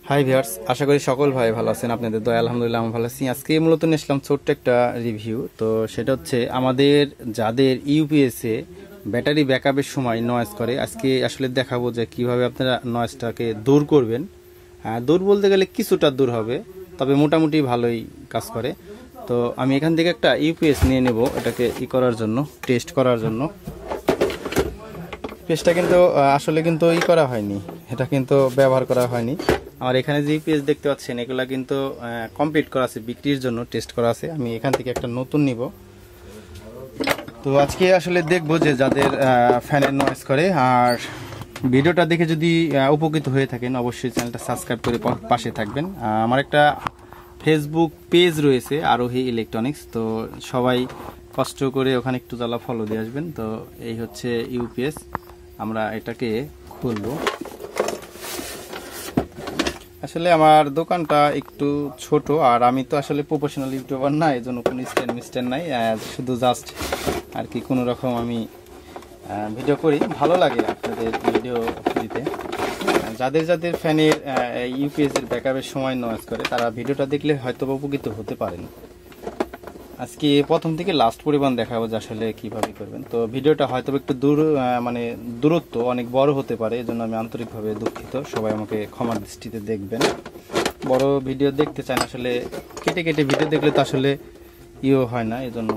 Hi viewers, আশা করি সকল ভাই ভালো আছেন। আপনাদের দয়া আলহামদুলিল্লাহ আমি ভালো আছি। আজকে মূলত নিয়ে আসলাম ছোট্ট একটা রিভিউ। তো সেটা হচ্ছে আমাদের যাদের ইউপিএসে ব্যাটারি ব্যাকআপের সময় নয়েজ করে, আজকে আসলে দেখাবো যে কিভাবে আপনারা নয়েজটাকে দূর করবেন। দূর বলতে গেলে কিছুটা দূর হবে, তবে মোটামুটি ভালোই কাজ করে। তো আমি এখান থেকে একটা ইউপিএস নিয়ে নেব এটাকে করার জন্য, টেস্ট করার জন্য। পেজটা কিন্তু আসলে কিন্তু করা হয়নি, এটা কিন্তু ব্যবহার করা হয়নি। আমার এখানে যে পেজ দেখতে পাচ্ছেন এগুলা কিন্তু কমপ্লিট করা আছে, বিক্রির জন্য টেস্ট করা আছে। আমি এখান থেকে একটা নতুন নিব। তো আজকে আসলে দেখবো যে যাদের ফ্যানের নয়েজ করে, আর ভিডিওটা দেখে যদি উপকৃত হয়ে থাকেন অবশ্যই চ্যানেলটা সাবস্ক্রাইব করে পাশে থাকবেন। আমার একটা ফেসবুক পেজ রয়েছে আরোহী ইলেকট্রনিক্স, তো সবাই কষ্ট করে ওখানে একটু জ্বালা ফলো দিয়ে আসবেন। তো এই হচ্ছে ইউপিএস, আমরা এটাকে খুলব। আসলে আমার দোকানটা একটু ছোট, আর আমি তো আসলে প্রফেশনাল ইউটিউবার না, এই জন্য কোনো স্ট্যান্ড নাই, শুধু জাস্ট আর কি কোনো রকম আমি ভিডিও করি, ভালো লাগে আপনাদের ভিডিও দিতে। যাদের যাদের ফ্যানের ইউপিএসের ব্যাকআপের সময় নয়েজ করে তারা ভিডিওটা দেখলে হয়তো উপকৃত হতে পারেন। আজকে প্রথম থেকে লাস্ট পরিমাণ দেখাবো যে আসলে কীভাবে করবেন। তো ভিডিওটা হয়তো একটু দূরত্ব অনেক বড় হতে পারে, এজন্য আমি আন্তরিকভাবে দুঃখিত। সবাই আমাকে ক্ষমার দৃষ্টিতে দেখবেন। বড় ভিডিও দেখতে চান, আসলে কেটে কেটে ভিডিও দেখলে তো আসলে হয় না, এজন্য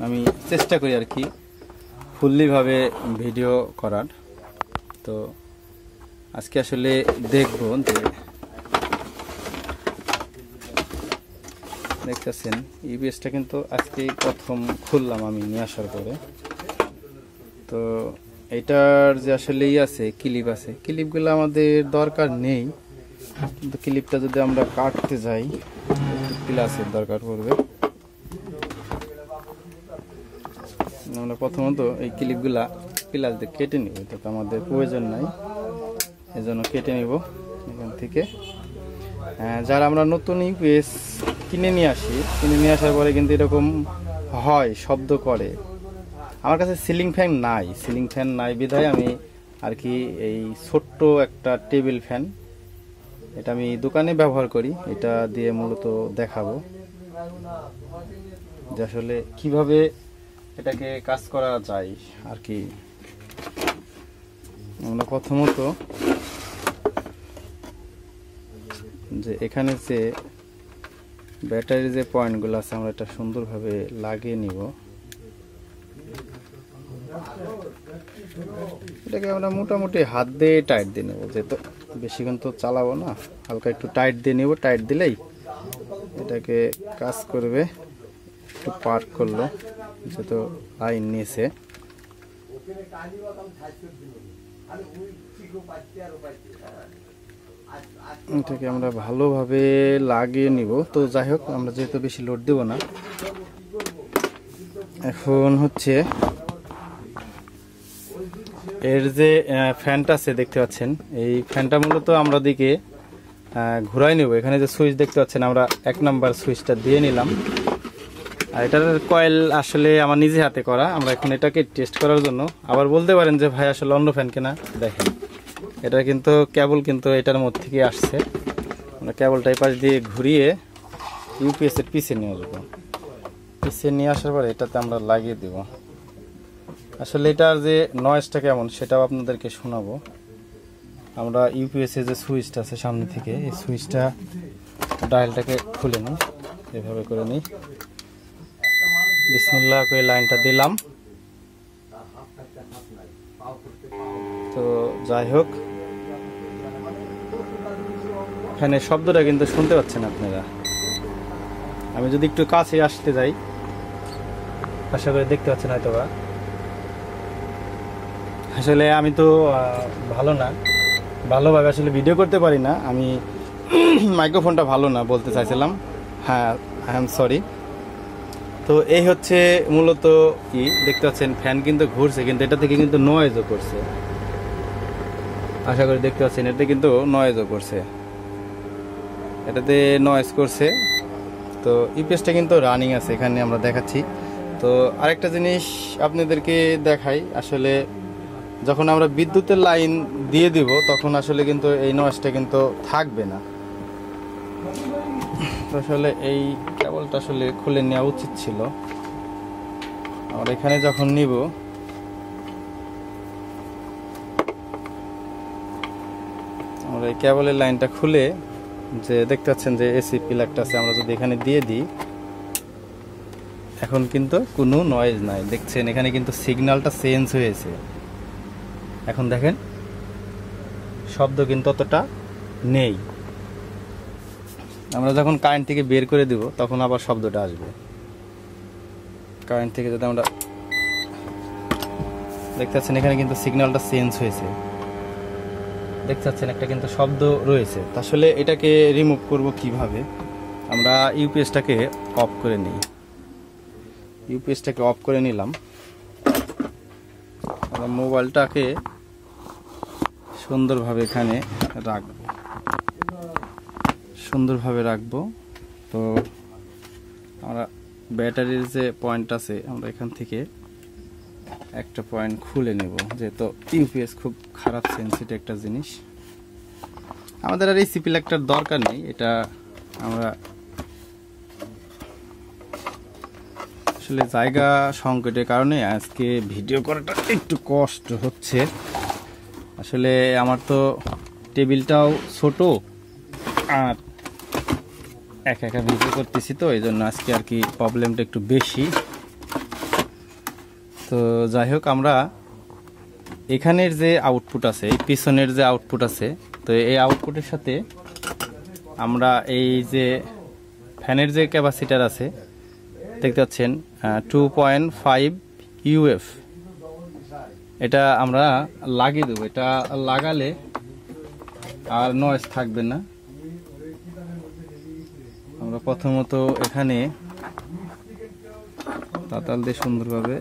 আমি চেষ্টা করি আর কি ফুললিভাবে ভিডিও করার। তো আজকে আসলে দেখব যে দেখতেছেন ইউপিএসটা কিন্তু আজকে প্রথম খুললাম আমি নিয়ে আসার পরে। তো এটার যে আসলে আছে ক্লিপ আছে, ক্লিপগুলো আমাদের দরকার নেই, কিন্তু ক্লিপটা যদি আমরা কাটতে যাই প্লাসের দরকার পড়বে। আমরা প্রথমত এই ক্লিপগুলা প্লাস দিয়ে কেটে নিব, এটা তো আমাদের প্রয়োজন নাই, এজন্য কেটে নিব এখান থেকে। যারা আমরা নতুন ইউপিএস কিনে নিয়ে আসার পরে কিন্তু এরকম হয়, শব্দ করে। আমার কাছে সিলিং ফ্যান নাই বিধায় আমি আর কি এই ছোট্ট একটা টেবিল ফ্যান, এটা আমি দোকানে ব্যবহার করি, এটা দিয়ে মূলত দেখাবো যে আসলে কিভাবে এটাকে কাজ করা যায় আর কি। আমরা প্রথমত যে এখানে যে ব্যাটারির যে পয়েন্টগুলো আছে আমরা এটা সুন্দরভাবে লাগিয়ে নিব। এটাকে আমরা মোটামুটি হাত দিয়ে টাইট দিয়ে নেব, যেহেতু বেশিক্ষণ তো চালাবো না, হালকা একটু টাইট দিয়ে নেব। টাইট দিলেই এটাকে কাজ করবে। একটু পার্ক করলো যেহেতু লাইন নিয়েছে, এটাকে আমরা ভালোভাবে লাগিয়ে নিব। তো যাই হোক, আমরা যেহেতু বেশি লোড দেব না, এখন হচ্ছে এর যে ফ্যানটা আছে দেখতে পাচ্ছেন, এই ফ্যানটা মূলত আমরা দিকে ঘুরাই নেব। এখানে যে সুইচ দেখতে পাচ্ছেন, আমরা 1 নাম্বার সুইচটা দিয়ে নিলাম। আর এটার কয়েল আসলে আমার নিজে হাতে করা। আমরা এখন এটাকে টেস্ট করার জন্য, আবার বলতে পারেন যে ভাই আসলে অন্য ফ্যান কেনা, দেখেন এটা কিন্তু কেবল কিন্তু এটার মধ্যে থেকে আসছে। আমরা কেবলটা এই পাশ দিয়ে ঘুরিয়ে ইউপিএস এর পিছে নিয়ে আসবো। পিছে নিয়ে আসার পরে এটাতে আমরা লাগিয়ে দেব। আসলে এটার যে নয়েজটা কেমন সেটাও আপনাদেরকে শোনাবো। আমরা ইউপিএস এর যে সুইচটা আছে সামনে থেকে, এই সুইচটা ডায়ালটাকে খুলে নিই, এভাবে করে নিই। বিসমিল্লাহ করে লাইনটা দিলাম। তো যাই হোক, ফ্যানের শব্দটা কিন্তু শুনতে পাচ্ছেন আপনারা। আমি যদি একটু কাছে আসতে যাই, আশা করে দেখতে পাচ্ছেন হয়তোবা। আসলে আমি তো ভালোভাবে আসলে ভিডিও করতে পারি না, আমি মাইক্রোফোনটা ভালো না বলতে চাইছিলাম। হ্যাঁ, আই এম সরি। তো এই হচ্ছে মূলত কি দেখতে পাচ্ছেন, ফ্যান কিন্তু ঘুরছে, কিন্তু এটা থেকে কিন্তু নয়েজও করছে। আশা করি দেখতে পাচ্ছেন, এটা কিন্তু নয়েজও করছে, এটাতে নয়েজ করছে। তো ইউপিএসটা কিন্তু রানিং আছে, এখানে আমরা দেখাচ্ছি। তো আরেকটা জিনিস আপনাদেরকে দেখাই, আসলে যখন আমরা বিদ্যুতের লাইন দিয়ে দিব তখন আসলে কিন্তু এই নয়েজটা কিন্তু থাকবে না। আসলে এই কেবলটা আসলে খুলে নেওয়া উচিত ছিল। আর এখানে যখন নিব আমরা এই কেবলের লাইনটা খুলে, যে দেখতে পাচ্ছেন যে এসি প্লাগটা আছে, আমরা যদি এখানে দিয়ে দিই এখন কিন্তু কোনো নয়েজ নাই। দেখছেন এখানে কিন্তু সিগন্যালটা চেঞ্জ হয়েছে। এখন দেখেন শব্দ কিন্তু অতটা নেই। আমরা যখন কারেন্ট থেকে বের করে দিব তখন আবার শব্দটা আসবে। কারেন্ট থেকে যদি আমরা দেখতে পাচ্ছেন এখানে কিন্তু সিগন্যালটা চেঞ্জ হয়েছে। দেখতে পাচ্ছেন একটা কিন্তু শব্দ রয়েছে। আসলে এটাকে রিমুভ করব কিভাবে? আমরা ইউপিএসটাকে অফ করে নিই। ইউপিএসটাকে অফ করে নিলাম। আমরা মোবাইলটাকে সুন্দরভাবে এখানে রাখবো, সুন্দরভাবে রাখবো। তো আমরা ব্যাটারির যে পয়েন্ট আছে আমরা এখান থেকে একটা পয়েন্ট খুলে নেব, যেহেতু ইউপিএস খুব খারাপ সেন্সিটিভ একটা জিনিস। আমাদের আর এই সিপি প্লাগটার দরকার নেই, এটা আমরা আসলে জায়গা সংকটের কারণে আজকে ভিডিও করাটা একটু কষ্ট হচ্ছে। আসলে আমার তো টেবিলটাও ছোট আর একা একা ভিডিও করতেছি, তো এই জন্য আজকে আর কি প্রবলেমটা একটু বেশি। তো যাই হোক, আমরা এখানের যে আউটপুট আছে, এই পিছনের যে আউটপুট আছে, তো এই আউটপুটের সাথে আমরা এই যে ফ্যানের যে ক্যাপাসিটার আছে দেখতে পাচ্ছেন 2.5 ইউএফ, এটা আমরা লাগিয়ে দেবো। এটা লাগালে আর নয়েজ থাকবে না। আমরা প্রথমত এখানে তাতাল দিয়ে সুন্দরভাবে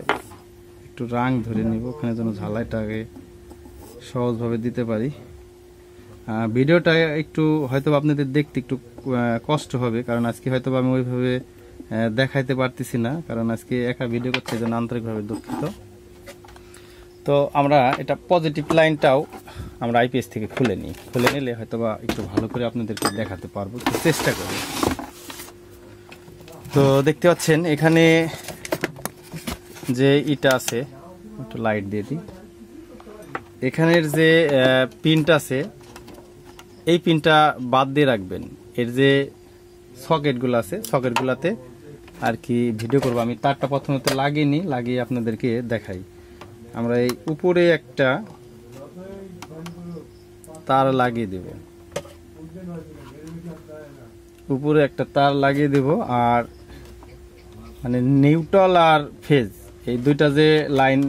একটু রাং ধরে নিব, ওখানে যেন ঝালাইটাকে সহজভাবে দিতে পারি। ভিডিওটা একটু হয়তো আপনাদের দেখতে একটু কষ্ট হবে, কারণ আজকে হয়তো আমি ওইভাবে দেখাইতে পারতেছি না, কারণ আজকে একা ভিডিও করতে, এই জন্য আন্তরিকভাবে দুঃখিত। তো আমরা এটা পজিটিভ লাইনটাও আমরা আইপিএস থেকে খুলে নিই। খুলে নিলে হয়তো বা একটু ভালো করে আপনাদেরকে দেখাতে পারবো, একটু চেষ্টা করি। তো দেখতে পাচ্ছেন এখানে যে ইটা আছে, একটু লাইট দিয়ে দিই। এখানের যে পিনটা আছে এই পিনটা বাদ দিয়ে রাখবেন। এর যে সকেটগুলো আছে সকেটগুলোতে আর কি ভিডিও করবো। আমি তারটা প্রথমত লাগিয়ে নিই, লাগিয়ে আপনাদেরকে দেখাই। আমরা এই উপরে একটা তার লাগিয়ে দেব, উপরে একটা তার লাগিয়ে দেব। আর মানে নিউট্রাল আর ফেজ, এই দুইটা যে লাইন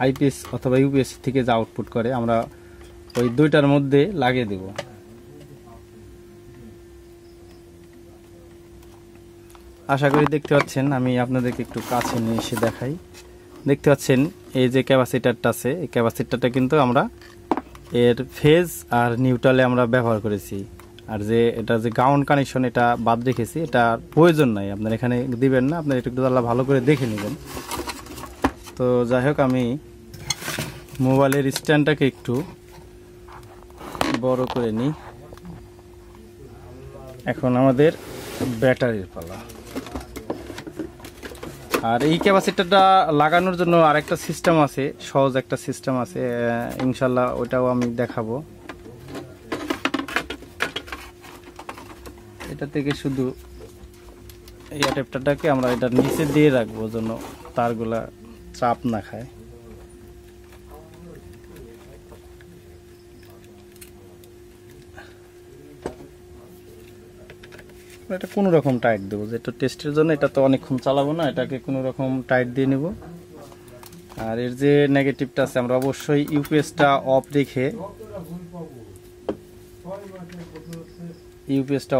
আইপিএস অথবা ইউপিএস থেকে যে আউটপুট করে, আমরা ওই দুইটার মধ্যে লাগিয়ে দেব। আশা করি দেখতে পাচ্ছেন। আমি আপনাদেরকে একটু কাছে নিয়ে এসে দেখাই। দেখতে পাচ্ছেন এই যে ক্যাপাসিটারটা আছে, এই ক্যাপাসিটারটা কিন্তু আমরা এর ফেজ আর নিউট্রালে আমরা ব্যবহার করেছি। আর যে এটা যে গ্রাউন্ড কানেকশন, এটা বাদ রেখেছি, এটা প্রয়োজন নাই, আপনার এখানে দিবেন না, আপনার একটু ভালো করে দেখে নেবেন। তো যাই হোক, আমি মোবাইলের স্ট্যান্ডটাকে একটু বড় করে নিই। এখন আমাদের ব্যাটারির পালা। আর এই ক্যাপাসিটারটা লাগানোর জন্য আরেকটা সিস্টেম আছে, সহজ একটা সিস্টেম আছে, ইনশাল্লাহ ওইটাও আমি দেখাবো। এটা থেকে শুধু এই অ্যাডাপ্টারটাকে আমরা এটার নিচে দিয়ে রাখবো, যেন তারগুলা চাপ না খায়। এটা কোনো রকম টাইট দেবো, যেটা টেস্টের জন্য, এটা তো অনেকক্ষণ চালাবো না, এটাকে কোনো রকম টাইট দিয়ে নেব। আর এর যে নেগেটিভটা আছে, আমরা অবশ্যই ইউপিএসটা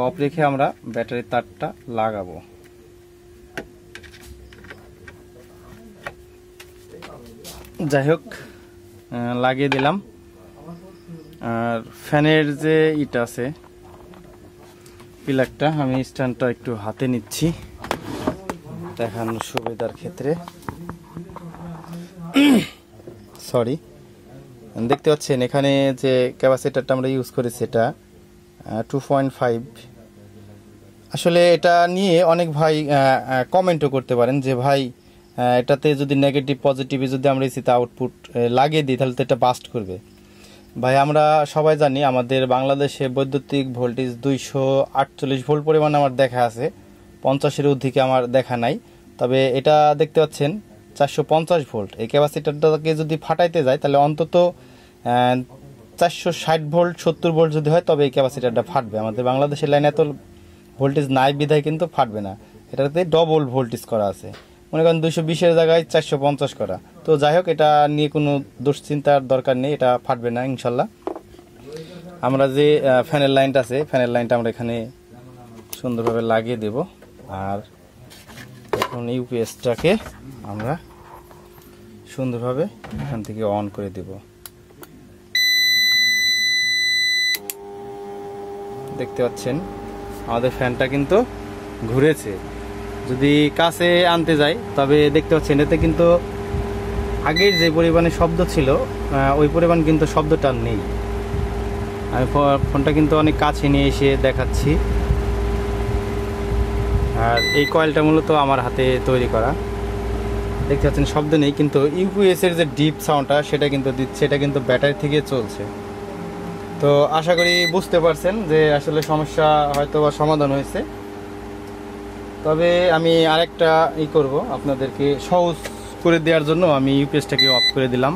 অফ রেখে আমরা ব্যাটারির তারটা লাগাবো। যাই হোক, লাগিয়ে দিলাম। আর ফ্যানের যে ইটা আছে প্লাগটা, আমি স্ট্যান্ডটা একটু হাতে নিচ্ছি দেখানোর সুবিধার ক্ষেত্রে। সরি, দেখতে পাচ্ছেন এখানে যে ক্যাপাসিটারটা আমরা ইউজ করেছি এটা 2.5। আসলে এটা নিয়ে অনেক ভাই কমেন্টও করতে পারেন যে ভাই এটাতে যদি নেগেটিভ পজিটিভে যদি আমরা এসিতে আউটপুট লাগিয়ে দিই তাহলে তো এটা বাস্ট করবে। ভাই আমরা সবাই জানি আমাদের বাংলাদেশে বৈদ্যুতিক ভোল্টেজ 248 ভোল্ট পরিমাণ আমার দেখা আছে, 50-এর অধিকে আমার দেখা নাই। তবে এটা দেখতে পাচ্ছেন 450 ভোল্ট। এই ক্যাপাসিটারটাকে যদি ফাটাইতে যায় তাহলে অন্তত 460 ভোল্ট 70 ভোল্ট যদি হয় তবে এই ক্যাপাসিটারটা ফাটবে। আমাদের বাংলাদেশের লাইনে এত ভোল্টেজ নাই বিধায় কিন্তু ফাটবে না, এটাতে ডবল ভোল্টেজ করা আছে। মনে করেন 220-এর জায়গায় 450 করা। তো যাই হোক, এটা নিয়ে কোনো দুশ্চিন্তার দরকার নেই, এটা ফাটবে না ইনশাল্লাহ। আমরা যে ফ্যানের লাইনটা আছে, ফ্যানের লাইনটা আমরা এখানে সুন্দরভাবে লাগিয়ে দেব। আর এখন ইউপিএসটাকে আমরা সুন্দরভাবে এখান থেকে অন করে দেব। দেখতে পাচ্ছেন আমাদের ফ্যানটা কিন্তু ঘুরেছে। যদি কাছে আনতে যাই তবে দেখতে পাচ্ছেন এতে কিন্তু আগের যে পরিমাণে শব্দ ছিল ওই পরিমাণ কিন্তু শব্দটা নেই। আমি ফোনটা কিন্তু অনেক কাছে নিয়ে এসে দেখাচ্ছি। আর এই কয়েলটা মূলত আমার হাতে তৈরি করা। দেখতে পাচ্ছেন শব্দ নেই, কিন্তু ইউপিএসের যে ডিপ সাউন্ডটা সেটা কিন্তু দিচ্ছে, এটা কিন্তু ব্যাটারি থেকে চলছে। তো আশা করি বুঝতে পারছেন যে আসলে সমস্যা হয়তো বা সমাধান হয়েছে। তবে আমি আরেকটা করব, আপনাদেরকে সহজ করে দেওয়ার জন্য আমি ইউপিএসটাকে অফ করে দিলাম।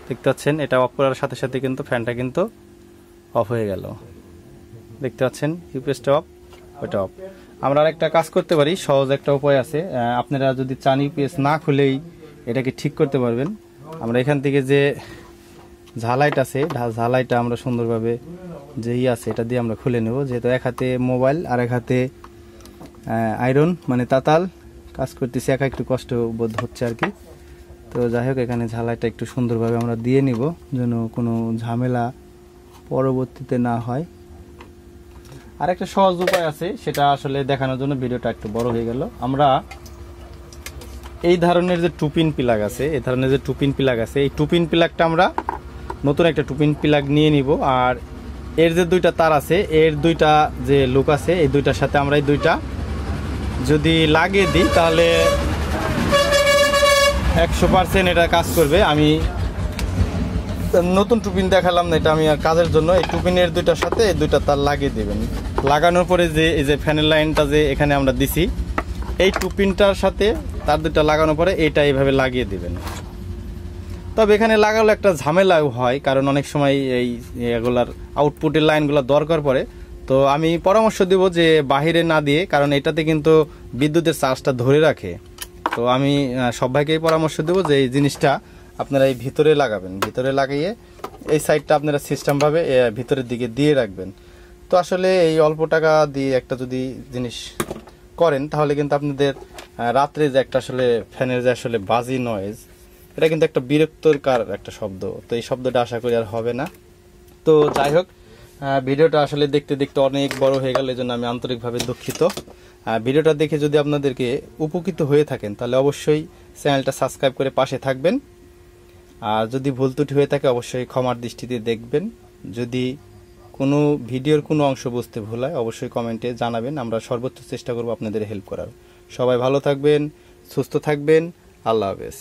দেখতে পাচ্ছেন এটা অফ করার সাথে সাথে কিন্তু ফ্যানটা কিন্তু অফ হয়ে গেল। দেখতে পাচ্ছেন ইউপিএসটা অফ, ওটা অফ। আমরা আরেকটা কাজ করতে পারি, সহজ একটা উপায় আছে। আপনারা যদি চান ইউপিএস না খুলেই এটাকে ঠিক করতে পারবেন। আমরা এখান থেকে যে ঝালাইট আছে, ঝালাইটা আমরা সুন্দরভাবে যেই আছে এটা দিয়ে আমরা খুলে নেব। যেহেতু এক হাতে মোবাইল আর এক হাতে আয়রন মানে তাতাল কাজ করতেছি, একা একটু কষ্ট বোধ হচ্ছে আর কি। তো যাই হোক, এখানে ঝালাইটা একটু সুন্দরভাবে আমরা দিয়ে নিব যেন কোনো ঝামেলা পরবর্তীতে না হয়। আর একটা সহজ উপায় আছে, সেটা আসলে দেখানোর জন্য ভিডিওটা একটু বড় হয়ে গেল। আমরা এই ধরনের যে টুপিন প্লাগ আছে, এই ধরনের যে টুপিন প্লাগ আছে, এই টুপিন প্লাগটা আমরা নতুন একটা টুপিন প্লাগ নিয়ে নিব। আর এর যে দুইটা তার আছে, এর দুইটা যে লুক আছে, এই দুইটার সাথে আমরা এই দুইটা যদি লাগিয়ে দিই তাহলে 100% এটা কাজ করবে। আমি নতুন টুপিন দেখালাম না, এটা আমি আর কাজের জন্য এই টুপিনের দুইটার সাথে এই দুইটা তার লাগিয়ে দেবেন। লাগানোর পরে যে এই যে ফ্যানের লাইনটা যে এখানে আমরা দিছি, এই টুপিনটার সাথে তার দুইটা লাগানোর পরে এটা এইভাবে লাগিয়ে দেবেন। তবে এখানে লাগালে একটা ঝামেলাও হয়, কারণ অনেক সময় এই এগুলার আউটপুটের লাইনগুলো দরকার পড়ে। তো আমি পরামর্শ দেব যে বাহিরে না দিয়ে, কারণ এটাতে কিন্তু বিদ্যুতের চার্জটা ধরে রাখে। তো আমি সবাইকেই পরামর্শ দেব যে এই জিনিসটা আপনারা এই ভিতরে লাগাবেন, ভিতরে লাগিয়ে এই সাইডটা আপনারা সিস্টেমভাবে ভিতরের দিকে দিয়ে রাখবেন। তো আসলে এই অল্প টাকা দিয়ে একটা যদি জিনিস করেন তাহলে কিন্তু আপনাদের রাত্রে যে একটা আসলে ফ্যানের যে আসলে বাজি নয়েজ, এটা কিন্তু একটা বিরক্তকার একটা শব্দ। তো এই শব্দটা আশা করি আর হবে না। তো যাই হোক, ভিডিওটা আসলে দেখতে দেখতে অনেক বড় হয়ে গেল, এই জন্য আমি আন্তরিকভাবে দুঃখিত। ভিডিওটা দেখে যদি আপনাদেরকে উপকৃত হয়ে থাকেন তাহলে অবশ্যই চ্যানেলটা সাবস্ক্রাইব করে পাশে থাকবেন। আর যদি ভুল ত্রুটি হয়ে থাকে অবশ্যই ক্ষমার দৃষ্টিতে দেখবেন। যদি কোনো ভিডিওর কোনো অংশ বুঝতে ভুল হয় অবশ্যই কমেন্টে জানাবেন, আমরা সর্বোচ্চ চেষ্টা করব আপনাদের হেল্প করার। সবাই ভালো থাকবেন, সুস্থ থাকবেন, আল্লাহ হাফেজ।